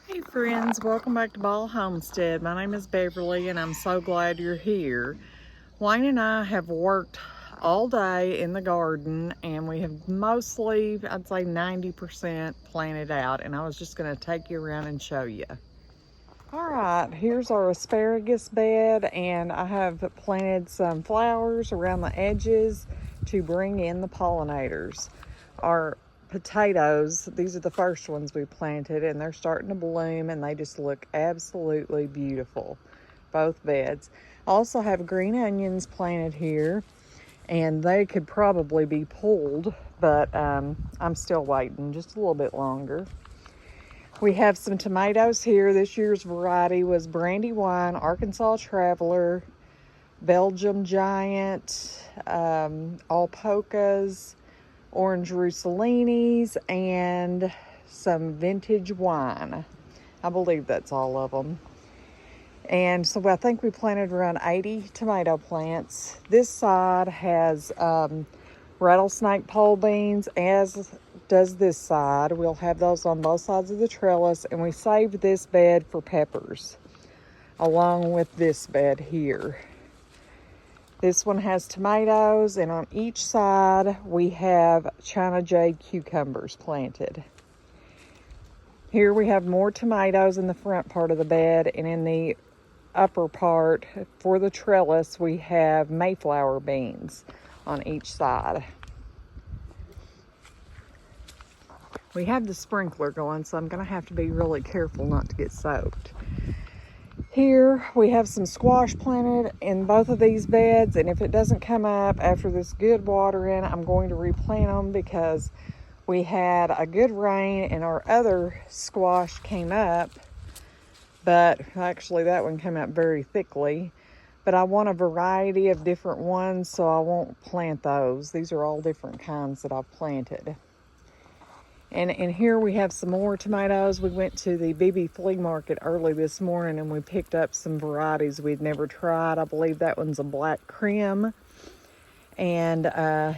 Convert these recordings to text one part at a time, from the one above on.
Hey friends, welcome back to Ball Homestead. My name is Beverly and I'm so glad you're here. Wayne and I have worked all day in the garden and we have mostly, I'd say 90% planted out, and I was just going to take you around and show you. Alright, here's our asparagus bed, and I have planted some flowers around the edges to bring in the pollinators. Our potatoes, these are the first ones we planted, and they're starting to bloom and they just look absolutely beautiful, both beds. I also have green onions planted here, and they could probably be pulled, but I'm still waiting just a little bit longer. We have some tomatoes here. This year's variety was Brandywine, Arkansas Traveler, Belgium Giant, all polkas, orange Roussellinis, and some vintage wine. I believe that's all of them. And so I think we planted around 80 tomato plants. This side has rattlesnake pole beans, as does this side. We'll have those on both sides of the trellis, and we saved this bed for peppers along with this bed here. This one has tomatoes, and on each side we have China Jade cucumbers planted. Here we have more tomatoes in the front part of the bed, and in the upper part for the trellis we have Mayflower beans on each side. We have the sprinkler going, so I'm going to have to be really careful not to get soaked. Here we have some squash planted in both of these beds, and if it doesn't come up after this good watering, I'm going to replant them because we had a good rain and our other squash came up, but actually that one came up very thickly. But I want a variety of different ones, so I won't plant those. These are all different kinds that I've planted. And here we have some more tomatoes. We went to the BB flea market early this morning and we picked up some varieties we'd never tried. I believe that one's a black creme. And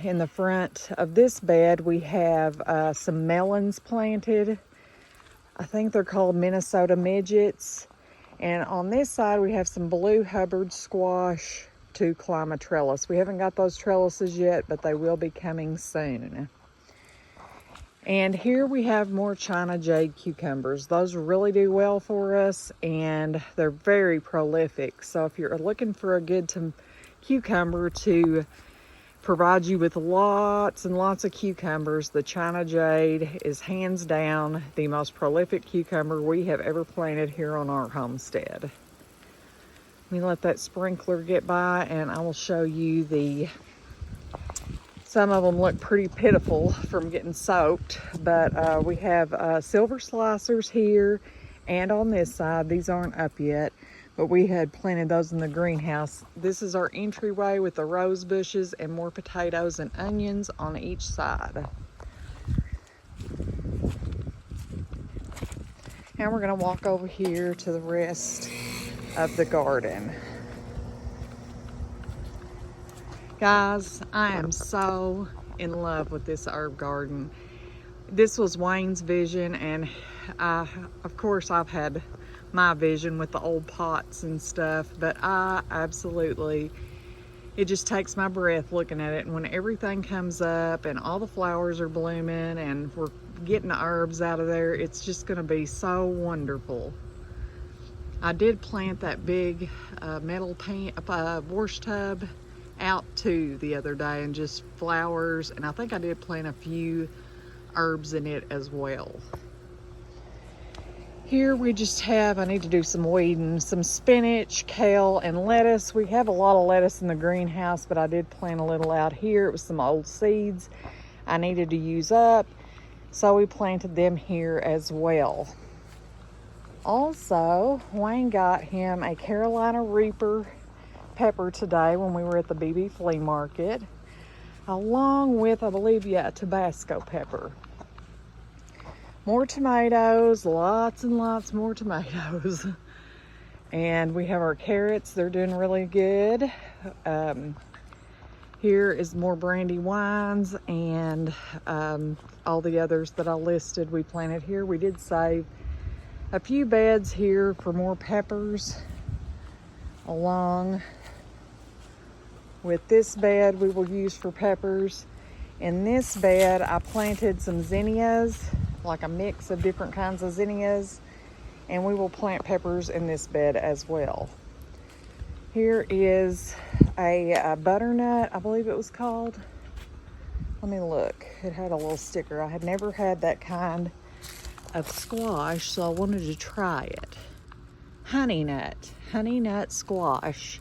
in the front of this bed we have some melons planted. I think they're called Minnesota midgets. And on this side we have some blue Hubbard squash to climb a trellis. We haven't got those trellises yet, but they will be coming soon. And here we have more China Jade cucumbers. Those really do well for us, and they're very prolific. So if you're looking for a good cucumber to provide you with lots and lots of cucumbers, the China Jade is hands down the most prolific cucumber we have ever planted here on our homestead. Let me let that sprinkler get by and I will show you some of them look pretty pitiful from getting soaked, but we have silver slicers here and on this side. These aren't up yet, but we had planted those in the greenhouse. This is our entryway with the rose bushes and more potatoes and onions on each side. Now we're gonna walk over here to the rest of the garden. Guys, I am so in love with this herb garden. This was Wayne's vision, and of course I've had my vision with the old pots and stuff, but it just takes my breath looking at it. And when everything comes up and all the flowers are blooming and we're getting the herbs out of there, it's just gonna be so wonderful. I did plant that big metal wash tub out too the other day, and just flowers, and I think I did plant a few herbs in it as well. Here we just have, I need to do some weeding, some spinach, kale, and lettuce. We have a lot of lettuce in the greenhouse, but I did plant a little out here. It was some old seeds I needed to use up, so we planted them here as well. Also, Wayne got him a Carolina Reaper pepper today when we were at the BB flea market, along with, I believe, Tabasco pepper. More tomatoes, lots and lots more tomatoes. And we have our carrots, they're doing really good. Here is more Brandywines and all the others that I listed we planted here. We did save a few beds here for more peppers, along with this bed we will use for peppers. In this bed, I planted some zinnias, like a mix of different kinds of zinnias, and we will plant peppers in this bed as well. Here is a butternut, I believe it was called. Let me look. It had a little sticker. I had never had that kind of squash, so I wanted to try it. Honey nut squash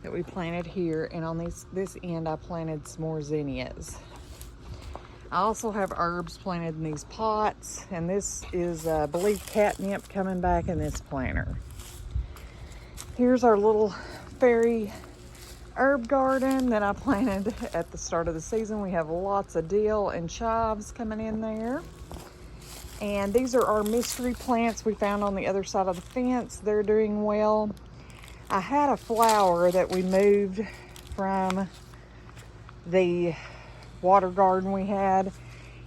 that we planted here, and on this end I planted some more zinnias. I also have herbs planted in these pots, and this is, I believe, catnip coming back in this planter. Here's our little fairy herb garden that I planted at the start of the season. We have lots of dill and chives coming in there. And these are our mystery plants we found on the other side of the fence. They're doing well. I had a flower that we moved from the water garden we had.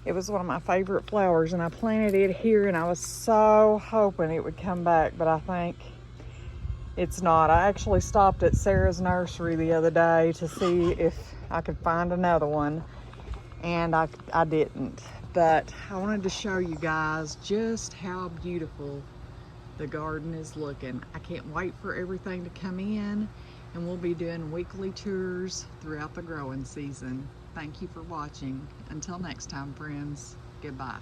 It was one of my favorite flowers, and I planted it here, and I was so hoping it would come back, but I think it's not. I actually stopped at Sarah's nursery the other day to see if I could find another one, and I didn't. But I wanted to show you guys just how beautiful the garden is looking. I can't wait for everything to come in, and we'll be doing weekly tours throughout the growing season. Thank you for watching. Until next time, friends, goodbye.